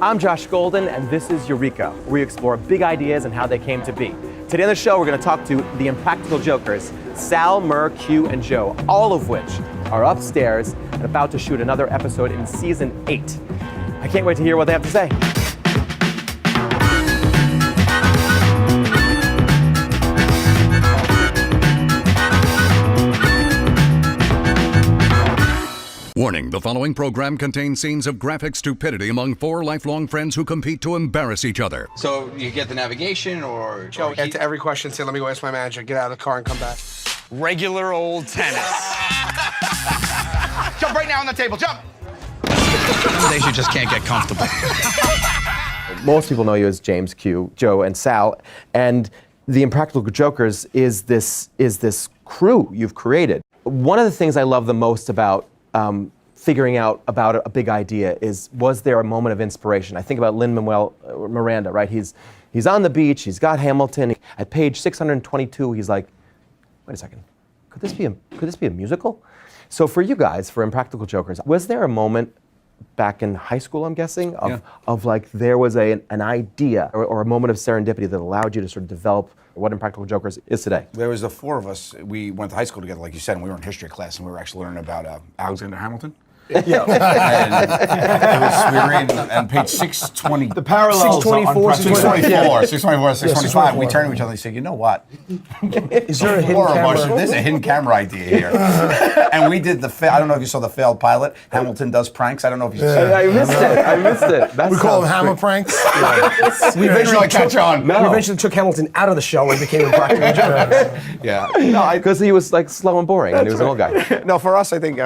I'm Josh Golden, and this is Eureka, where we explore big ideas and how they came to be. Today on the show, we're going to talk to the Impractical Jokers, Sal, Murr, Q, and Joe, all of which are upstairs and about to shoot another episode in season 8. I can't wait to hear what they have to say. Warning, the following program contains scenes of graphic stupidity among 4 lifelong friends who compete to embarrass each other. So you get the navigation or... Joe, get to every question, say, let me go ask my manager, get out of the car and come back. Regular old tennis. Jump right now on the table, jump! They just can't get comfortable. Most people know you as James, Q, Joe, and Sal, and the Impractical Jokers is this crew you've created. One of the things I love the most about figuring out about a big idea was there a moment of inspiration? I think about Lin-Manuel Miranda, right? He's on the beach, he's got Hamilton. At page 622, he's like, wait a second, could this be a musical? So for you guys, for Impractical Jokers, was there a moment back in high school, I'm guessing, of like there was an idea or a moment of serendipity that allowed you to sort of develop what Impractical Jokers is today? There was the 4 of us. We went to high school together, like you said, and we were in history class, and we were actually learning about Alexander Hamilton. Yeah. We were in page 620. The parallels 624, 625. We turned to each other and said, you know what? Is there a hidden camera? There's a hidden camera idea here. And we did I don't know if you saw the failed pilot. Hamilton does pranks. I don't know if you saw it. I missed it. We call them hammer pranks. We didn't really catch on. We eventually took Hamilton out of the show and became Impractical Jokers. Yeah. No, because he was like slow and boring, and he was an old guy. No, for us, I think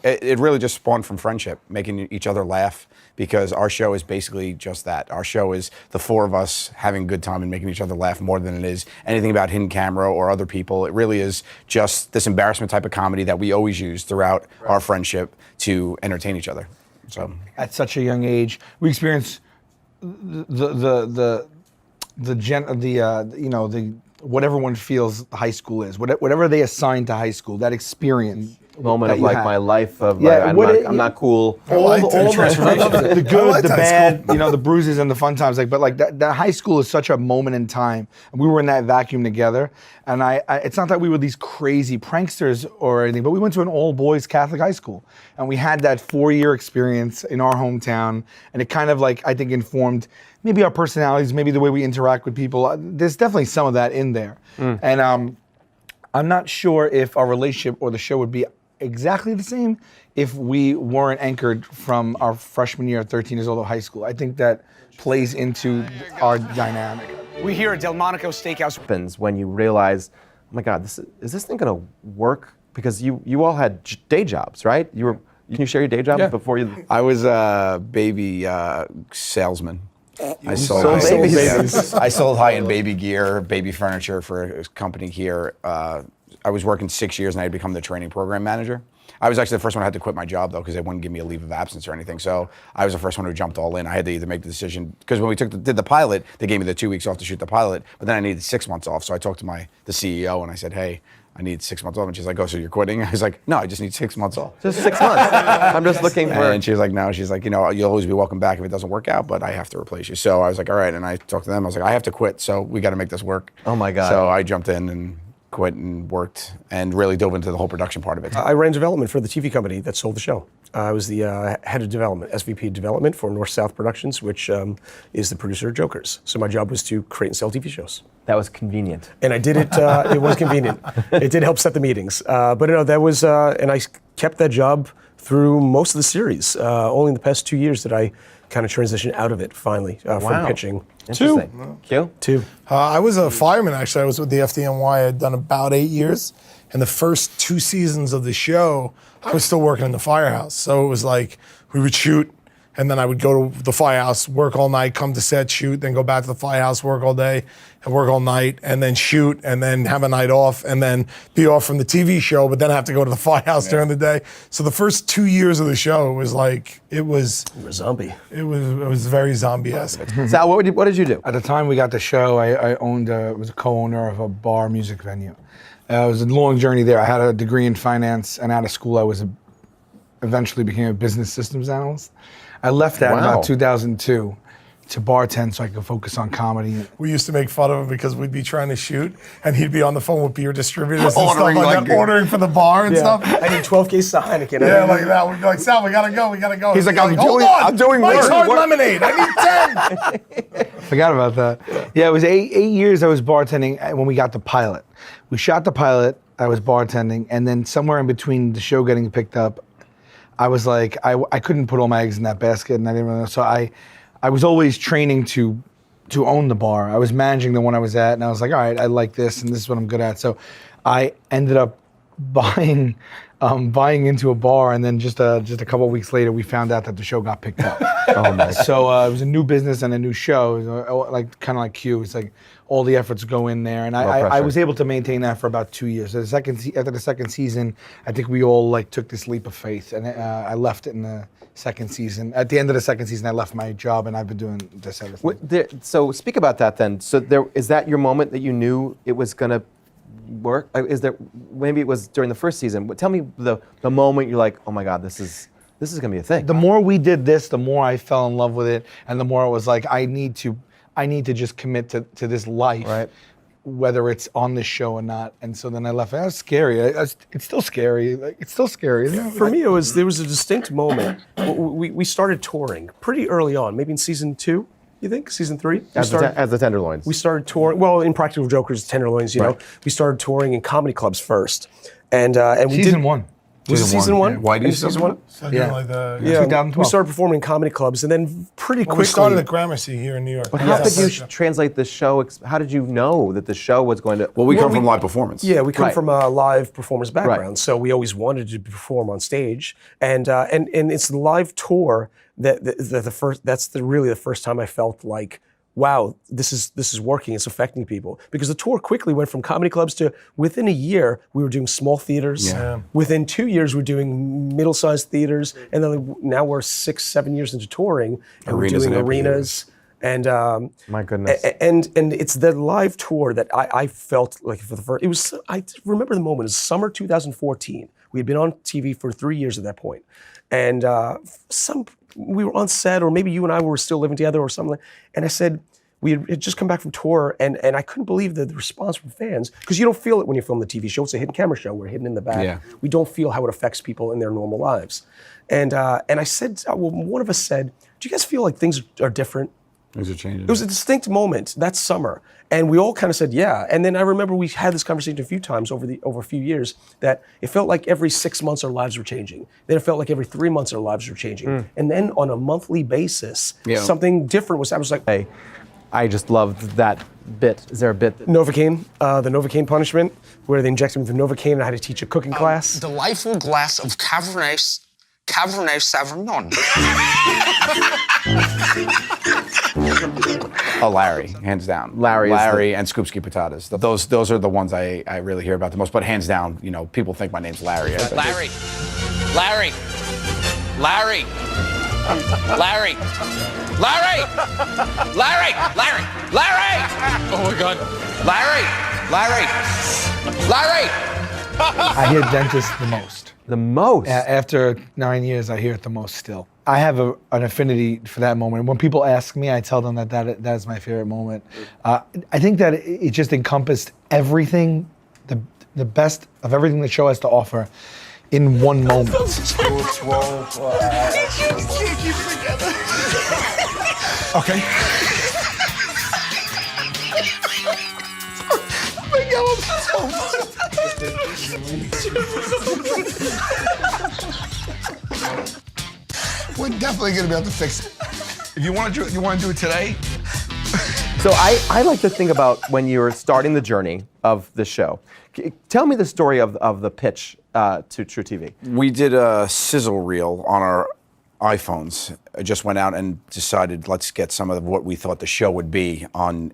it really just spawned from friendship, making each other laugh, because our show is basically just that. Our show is the 4 of us having a good time and making each other laugh more than it is anything about hidden camera or other people. It really is just this embarrassment type of comedy that we always use throughout our friendship to entertain each other. So at such a young age, we experience what everyone feels high school is, whatever they assign to high school, that experience. Moment of like my life of Yeah, like, I'm not cool. All the good, the bad, the bruises and the fun times. But that high school is such a moment in time. And we were in that vacuum together. And it's not that we were these crazy pranksters or anything, but we went to an all-boys Catholic high school. And we had that 4-year experience in our hometown. And it kind of I think informed maybe our personalities, maybe the way we interact with people. There's definitely some of that in there. And I'm not sure if our relationship or the show would be exactly the same if we weren't anchored from our freshman year at 13 years old of high school. I think that plays into our dynamic. We here at Delmonico Steakhouse. Happens when you realize, oh my God, is this thing gonna work? Because you all had day jobs, right? Can you share your day job before you? I was a baby salesman. I sold babies. I sold high-end baby gear, baby furniture for a company here. I was working 6 years and I had become the training program manager. I was actually the first one who had to quit my job though, because they wouldn't give me a leave of absence or anything. So I was the first one who jumped all in. I had to either make the decision, because when we did the pilot, they gave me the 2 weeks off to shoot the pilot, but then I needed 6 months off. So I talked to the CEO and I said, hey, I need 6 months off. And she's like, oh, so you're quitting? I was like, no, I just need 6 months off. Just 6 months. I'm just looking for. And she was like, no. She's like, you'll always be welcome back if it doesn't work out, but I have to replace you. So I was like, all right. And I talked to them. I was like, I have to quit. So we got to make this work. Oh my God. So I jumped in and quit and worked and really dove into the whole production part of it. I ran development for the TV company that sold the show. I was the head of development, SVP development for North South Productions, which is the producer of Jokers. So my job was to create and sell TV shows. That was convenient. And I did it, it was convenient. It did help set the meetings. But that was, and I kept that job through most of the series. Only in the past 2 years did I kind of transition out of it finally from pitching. Interesting. Two. I was a fireman, actually. I was with the FDNY. I had done about 8 years. And the first 2 seasons of the show, I was still working in the firehouse. So it was like we would shoot, and then I would go to the firehouse, work all night, come to set, shoot, then go back to the firehouse, work all day, and work all night, and then shoot, and then have a night off, and then be off from the TV show, but then have to go to the firehouse during the day. So the first 2 years of the show was like, it was zombie. It was very zombie-esque. Sal, what did you do? At the time we got the show, I was a co-owner of a bar music venue. It was a long journey there. I had a degree in finance, and out of school I eventually became a business systems analyst. I left that in Wow. about 2002 to bartend so I could focus on comedy. We used to make fun of him because we'd be trying to shoot, and he'd be on the phone with beer distributors and Ordering, stuff like like, that, ordering for the bar and stuff. I need 12 cases of Heineken. Yeah, like that. We'd be like, Sal, we gotta go. He's like, Hold I'm doing Mike's work. Hard What- Lemonade. I need 10. Forgot about that. Yeah, it was eight years I was bartending when we got the pilot. We shot the pilot, I was bartending, and then somewhere in between the show getting picked up, I was like, I couldn't put all my eggs in that basket, and I didn't really know. So I was always training to own the bar. I was managing the one I was at, and I was like, all right, I like this, and this is what I'm good at. So I ended up buying into a bar, and then just a couple of weeks later, we found out that the show got picked up. Oh my. So it was a new business and a new show, like kind of like Q. It's like all the efforts go in there, and I pressure. was able to maintain that for about 2 years. So after the second season, I think we all like took this leap of faith, and I left it in the second season. At the end of the second season, I left my job, and I've been doing this ever since. So speak about that then. So is that your moment that you knew it was gonna work? Is there, maybe it was during the first season, but tell me the moment you're like, oh my God, this is gonna be a thing. The more we did this, the more I fell in love with it, and the more I was like, I need to just commit to this life, Right. whether it's on this show or not. And so then I left. That was scary. It's still scary. Like, it's still scary. For me, there was a distinct moment. We started touring pretty early on, maybe in season 2, you think? Season 3? As the Tenderloins. We started touring, well, Impractical Jokers, Tenderloins, you know. We started touring in comedy clubs first. And we did... Season 1. Was it season 1? Yeah. Why do you season 1? So Yeah. like the, Yeah, 2012. we started performing in comedy clubs, and then pretty Well, quickly... we started at Gramercy here in New York. But how could you translate the show? How did you know that the show was going to? Well, we come from live performance. Yeah, we come Right. from a live performance background, Right. so we always wanted to perform on stage, and it's the live tour that's really the first time I felt like, wow, this is working. It's affecting people, because the tour quickly went from comedy clubs to, within a year we were doing small theaters. Yeah. Within 2 years we're doing middle-sized theaters, and then now we're 6-7 years into touring, and Arenas we're doing and arenas. And My goodness. and it's the live tour that I felt like for the first. It was, I remember the moment. It was summer 2014. We had been on TV for 3 years at that point, and we were on set, or maybe you and I were still living together or something. And I said, we had just come back from tour, and I couldn't believe the response from fans, because you don't feel it when you film the TV show. It's a hidden camera show. We're hidden in the back. Yeah. We don't feel how it affects people in their normal lives. And I said, well, one of us said, do you guys feel like things are different? Things are changing. It was a distinct moment that summer, and we all kind of said, yeah. And then I remember we had this conversation a few times over a few years, that it felt like every 6 months our lives were changing. Then it felt like every 3 months our lives were changing. And then on a monthly basis, something different was. I was like, Hey, I just loved that bit. Is there a bit? Novocaine, the Novocaine punishment, where they injected me with Novocaine, and I had to teach a cooking class. Delightful glass of Cabernet Sauvignon. Oh, Larry, hands down. Larry and Scoopski Patatas. Those are the ones I really hear about the most. But hands down, people think my name's Larry. Larry. Larry. Larry. Larry. Larry. Larry. Larry. Larry. Oh my God. Larry. Larry. Larry. I hear dentist the most. The most. After 9 years, I hear it the most still. I have an affinity for that moment. When people ask me, I tell them that is my favorite moment. I think that it just encompassed everything, the best of everything the show has to offer in one moment. You can't keep it together. Okay. We're definitely gonna be able to fix it. If you want to do it today? So I like to think about when you were starting the journey of the show. Tell me the story of the pitch to truTV. We did a sizzle reel on our iPhones. I just went out and decided, let's get some of what we thought the show would be on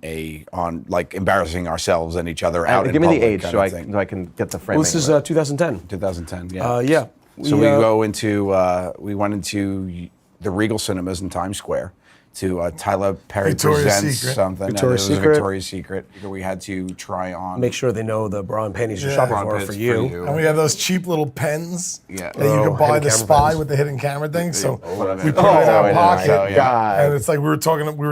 like embarrassing ourselves and each other out in Give me the public age kind so of I thing. can get the framing. Well, this is 2010. 2010, yeah. Yeah. So we went into the Regal Cinemas in Times Square to Tyler Perry Victoria's Presents Secret. something. Victoria's It was Secret. a Victoria's Secret. We had to try on. Make sure they know the bra and panties you're Yeah. shopping Bra and for panties for for you. you. And we had those cheap little pens Yeah. that you could buy hidden the camera spy pens. with the hidden camera thing. So Oh, we put it in our yeah. pocket. Oh, yeah. And it's like we were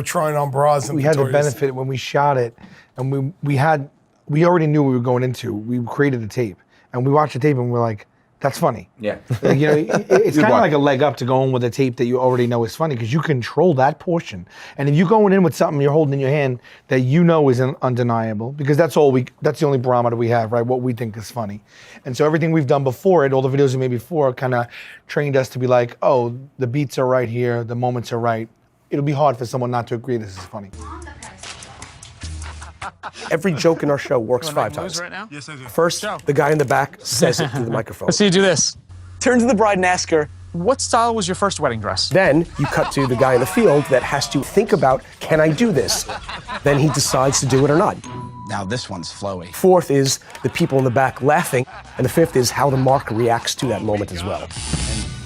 trying on bras and We had the Victoria's. benefit when we shot it, and we already knew what we were going into. We created the tape, and we watched the tape, and we're like, "That's funny." Yeah. Like, it's kind of like a leg up to going with a tape that you already know is funny because you control that portion. And if you're going in with something you're holding in your hand that you know is undeniable, because that's the only barometer we have, right? What we think is funny. And so everything we've done before it, all the videos we made before, kind of trained us to be like, oh, the beats are right here, the moments are right. It'll be hard for someone not to agree this is funny. Every joke in our show works 5 times. Right now? Yes, I do. First, the guy in the back says it through the microphone. Let's see you do this. Turn to the bride and ask her. What style was your first wedding dress? Then you cut to the guy in the field that has to think about, can I do this? Then he decides to do it or not. Now this one's flowy. Fourth is the people in the back laughing. And the fifth is how the mark reacts to that moment as well.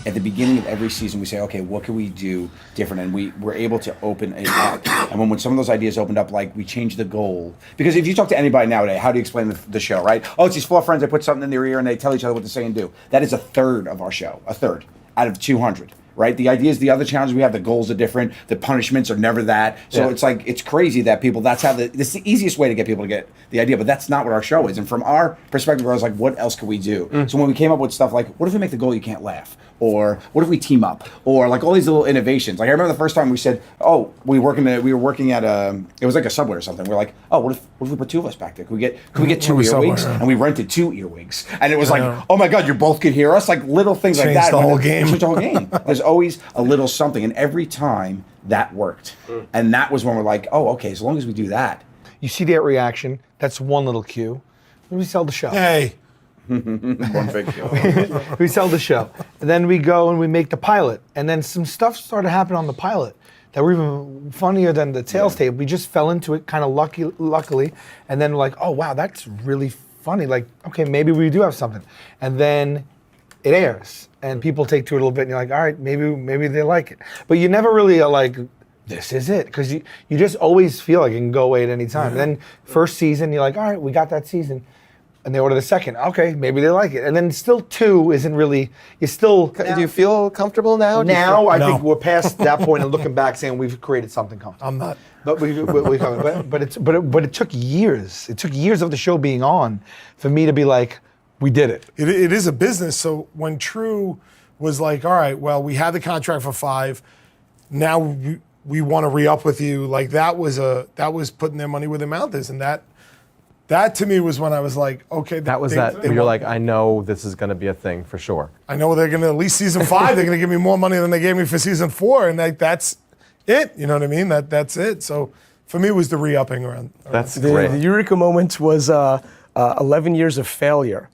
At the beginning of every season, we say, okay, what can we do different? And we were able to open it up. And when some of those ideas opened up, like we changed the goal. Because if you talk to anybody nowadays, how do you explain the show, right? Oh, it's these 4 friends, they put something in their ear and they tell each other what to say and do. That is a third of our show, a third out of 200. Right? The idea is the other challenges we have, the goals are different, the punishments are never that. So it's like, it's crazy that people, that's the easiest way to get people to get the idea, but that's not what our show is. And from our perspective, I was like, what else could we do? So when we came up with stuff like, what if we make the goal you can't laugh? Or what if we team up? Or like all these little innovations. Like I remember the first time we said, oh, we were working at it was like a Subway or something. We're like, oh, what if we put 2 of us back there? Could we get 2 earwigs? And we rented 2 earwigs. And it was like, oh my God, you both could hear us? Like little things like Changed that. the whole game. Changed the whole game. There's always a little something. And every time that worked. And that was when we're like, oh, okay, as long as we do that. You see that reaction, that's one little cue. We sell the show. Hey, One big deal. We sell the show. And then we go and we make the pilot. And then some stuff started happening on the pilot that were even funnier than the sales tape. We just fell into it kind of luckily. And then like, oh, wow, that's really funny. Like, okay, maybe we do have something. And then it airs. And people take to it a little bit. And you're like, all right, maybe they like it. But you never really are like, this is it. Because you just always feel like it can go away at any time. And then first season, you're like, all right, we got that season. And they order the second. Okay, maybe they like it. And then still 2 isn't really, you still. Do you feel comfortable now? Now I No. think we're past that point and looking back saying we've created something comfortable. I'm not. But it took years. It took years of the show being on for me to be like, we did it. It is a business. So when True was like, all right, well, we had the contract for 5. Now we want to re-up with you. Like that was putting their money where their mouth is. And that to me was when I was like, okay. That was that. You're like, I know this is going to be a thing for sure. I know they're going to, at least season 5, they're going to give me more money than they gave me for season 4. And like, that's it. You know what I mean? That's it. So for me, it was the re-upping around. That's The great. Eureka moment was 11 years of failure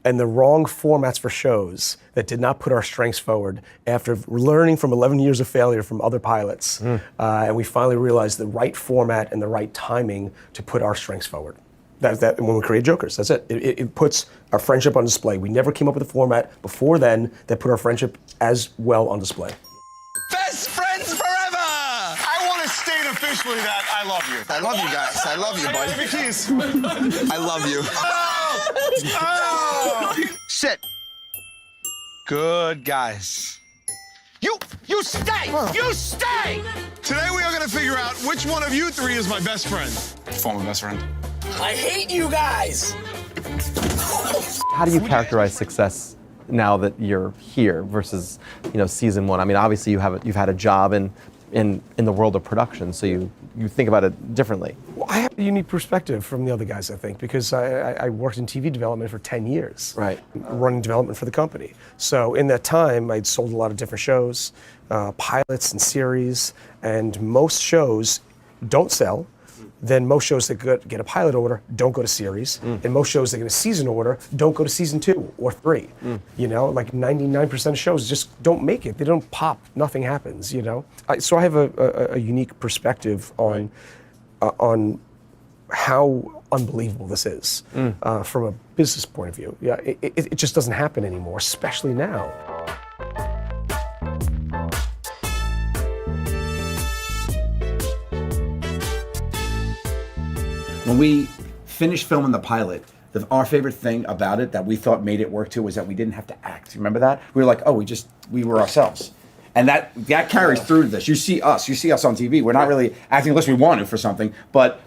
and the wrong formats for shows that did not put our strengths forward after learning from 11 years of failure from other pilots. And we finally realized the right format and the right timing to put our strengths forward. That's that when we create Jokers. That's it. It puts our friendship on display. We never came up with a format before then that put our friendship as well on display. Best friends forever! I want to state officially that I love you. I love you guys. I love you, buddy. Give me keys. I love you. Oh! Sit. Good guys. You stay! You stay! Today we are going to figure out which one of you 3 is my best friend. Former best friend. I hate you guys! How do you characterize success now that you're here versus, season 1? I mean, obviously you've had a job in the world of production, so you think about it differently. Well, I have a unique perspective from the other guys, I think, because I worked in TV development for 10 years. Right. Running development for the company. So in that time, I'd sold a lot of different shows, pilots and series, and most shows don't sell. Then most shows that get a pilot order don't go to series, and most shows that get a season order don't go to season 2 or 3. Like 99% of shows just don't make it. They don't pop. Nothing happens. So I have a unique perspective on how unbelievable this is from a business point of view. Yeah, it just doesn't happen anymore, especially now. When we finished filming the pilot, our favorite thing about it that we thought made it work too was that we didn't have to act. You remember that? We were like, oh, we were ourselves. And that carries through to this. You see us on TV. We're not really acting unless we want to for something, but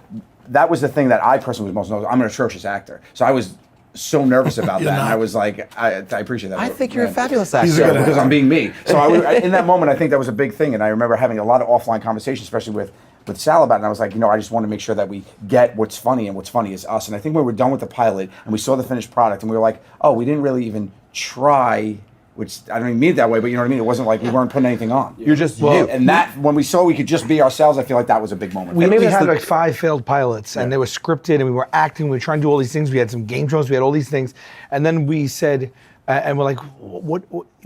that was the thing that I personally was most nervous. I'm an atrocious actor. So I was so nervous about that. And I was like, I appreciate that. I think you're a fabulous actor. Because I'm being me. So in that moment, I think that was a big thing. And I remember having a lot of offline conversations, especially with Sal about it. And I was like, I just want to make sure that we get what's funny, and what's funny is us. And I think when we were done with the pilot and we saw the finished product and we were like, oh, we didn't really even try, which I don't even mean it that way, but you know what I mean? It wasn't like we weren't putting anything on. You're just you. And that, when we saw we could just be ourselves, I feel like that was a big moment. We had like 5 failed pilots, and they were scripted, and we were acting, we were trying to do all these things. We had some game shows, we had all these things. And then we said, and we're like,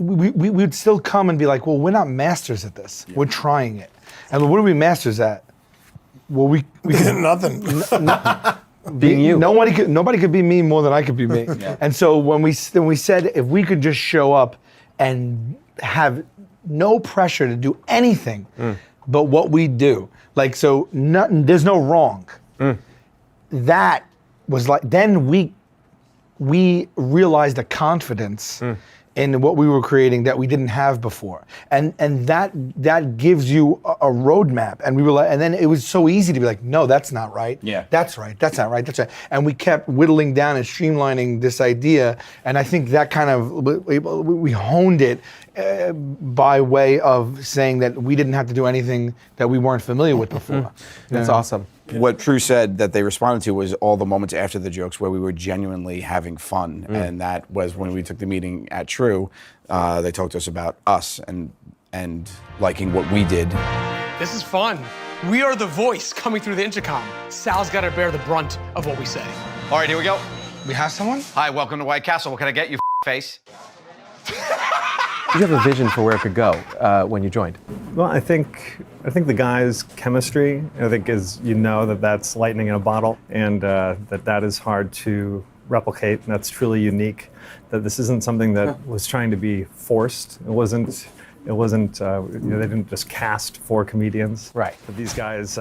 we would still come and be like, well, we're not masters at this. We're trying it. And what are we masters at? Well, we could nothing. Being you. Nobody could be me more than I could be me. And so when we said if we could just show up and have no pressure to do anything but what we do, like, so there's no wrong. That was like, then we realized the confidence in what we were creating that we didn't have before, and that gives you a roadmap. And we were like, and then it was so easy to be like, no, that's not right. Yeah, that's right. That's not right. That's right. And we kept whittling down and streamlining this idea. And I think that kind of we honed it by way of saying that we didn't have to do anything that we weren't familiar with before. That's awesome. What True said that they responded to was all the moments after the jokes where we were genuinely having fun. And that was when we took the meeting at True. They talked to us about us and liking what we did. This is fun. We are the voice coming through the intercom. Sal's got to bear the brunt of what we say. All right, here we go. We have someone? Hi, welcome to White Castle. What can I get you, face? Did you have a vision for where it could go when you joined? Well, I think the guys' chemistry, I think is, that's lightning in a bottle, and that is hard to replicate, and that's truly unique. That this isn't something that was trying to be forced. It wasn't. They didn't just cast 4 comedians. Right. But these guys,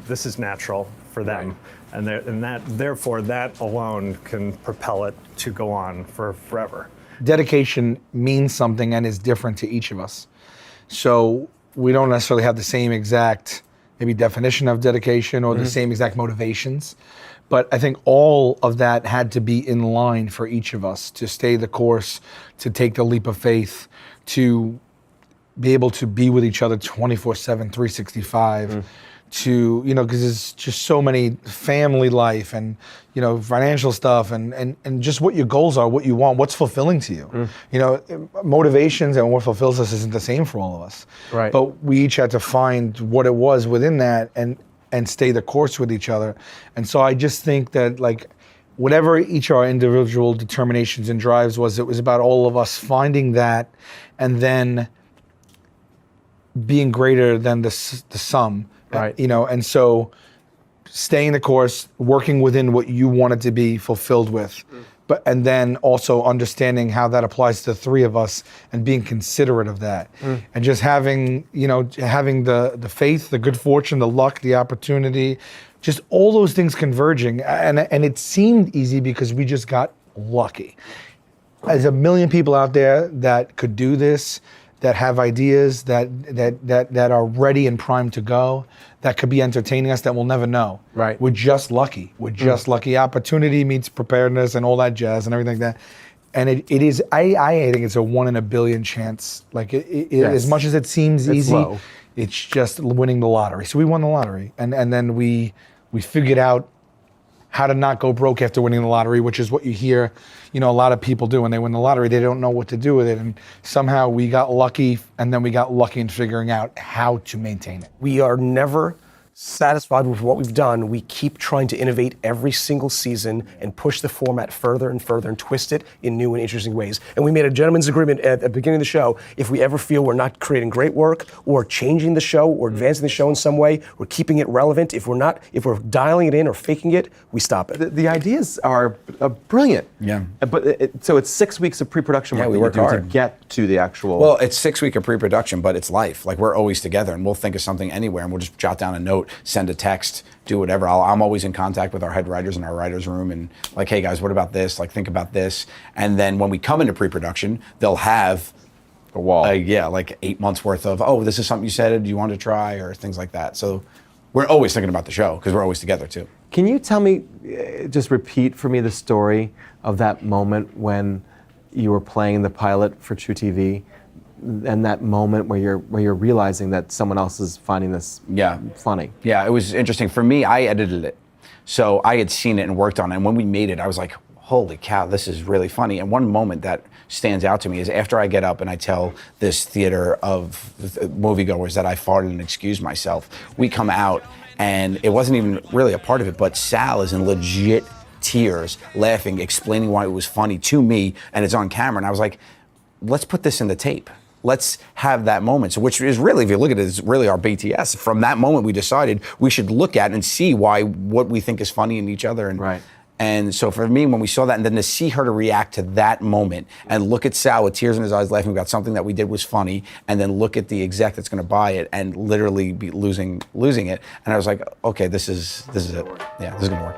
this is natural for them, right. Therefore that alone can propel it to go on for forever. Dedication means something and is different to each of us. So we don't necessarily have the same exact maybe definition of dedication or the same exact motivations. But I think all of that had to be in line for each of us to stay the course, to take the leap of faith, to be able to be with each other 24/7, 365. To, because there's just so many family life and, financial stuff and just what your goals are, what you want, what's fulfilling to you. Motivations and what fulfills us isn't the same for all of us. Right. But we each had to find what it was within that and stay the course with each other. And so I just think that, like, whatever each of our individual determinations and drives was, it was about all of us finding that and then being greater than the sum. Right. And so staying the course, working within what you wanted to be fulfilled with, and then also understanding how that applies to the 3 of us and being considerate of that. And just having the faith, the good fortune, the luck, the opportunity, just all those things converging. And it seemed easy because we just got lucky. There's a million people out there that could do this, that have ideas, that are ready and primed to go, that could be entertaining us, that we'll never know. Right. We're just lucky. We're just lucky. Opportunity meets preparedness and all that jazz and everything like that. And it is, I think it's a 1 in a billion chance. Like, as much as it seems easy, low. It's just winning the lottery. So we won the lottery. And then we figured out how to not go broke after winning the lottery, which is what you hear, a lot of people do when they win the lottery. They don't know what to do with it. And somehow we got lucky, and then we got lucky in figuring out how to maintain it. We are never satisfied with what we've done. We keep trying to innovate every single season and push the format further and further and twist it in new and interesting ways. And we made a gentleman's agreement at the beginning of the show. If we ever feel we're not creating great work or changing the show or advancing the show in some way, we're keeping it relevant. If we're dialing it in or faking it, we stop it. The ideas are brilliant. Yeah. But so it's 6 weeks of pre-production work we that work you do hard to get to the actual. Well, it's 6 weeks of pre-production, but it's life. Like, we're always together, and we'll think of something anywhere, and we'll just jot down a note. send a text, do whatever. I'm always in contact with our head writers in our writers' room and like, hey guys, what about this? Like, think about this. And then when we come into pre-production, they'll have a wall. Like 8 months worth of, oh, this is something you said, do you want to try, or things like that. So we're always thinking about the show because we're always together too. Can you tell me, just repeat for me the story of that moment when you were playing the pilot for truTV, and that moment where you're realizing that someone else is finding this funny? Yeah, it was interesting. For me, I edited it. So I had seen it and worked on it. And when we made it, I was like, holy cow, this is really funny. And one moment that stands out to me is after I get up and I tell this theater of moviegoers that I farted and excused myself, we come out and it wasn't even really a part of it, but Sal is in legit tears, laughing, explaining why it was funny to me, and it's on camera. And I was like, let's put this in the tape. Let's have that moment. So, which is really, if you look at it, is really our BTS. From that moment, we decided we should look at and see what we think is funny in each other. And, right. And so for me, when we saw that, and then to see her to react to that moment, and look at Sal with tears in his eyes, laughing about something that we did was funny, and then look at the exec that's going to buy it and literally be losing it. And I was like, okay, this is it. Yeah, this is going to work.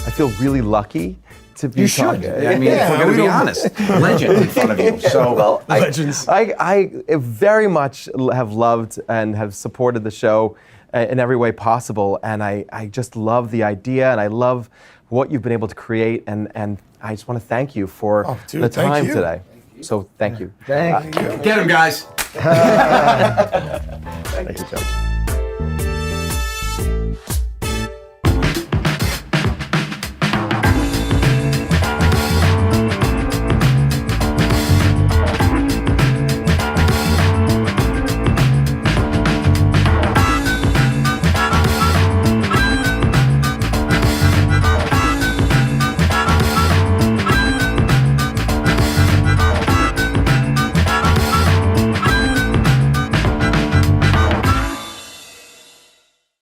I feel really lucky to be You should. I mean, if we're going to be honest, legend in front of you. So, well, Legends. I very much have loved and have supported the show in every way possible, and I just love the idea, and I love what you've been able to create, and I just want to thank you for the time today. So thank you. Thank you. Get him, guys. Thank you, Joe.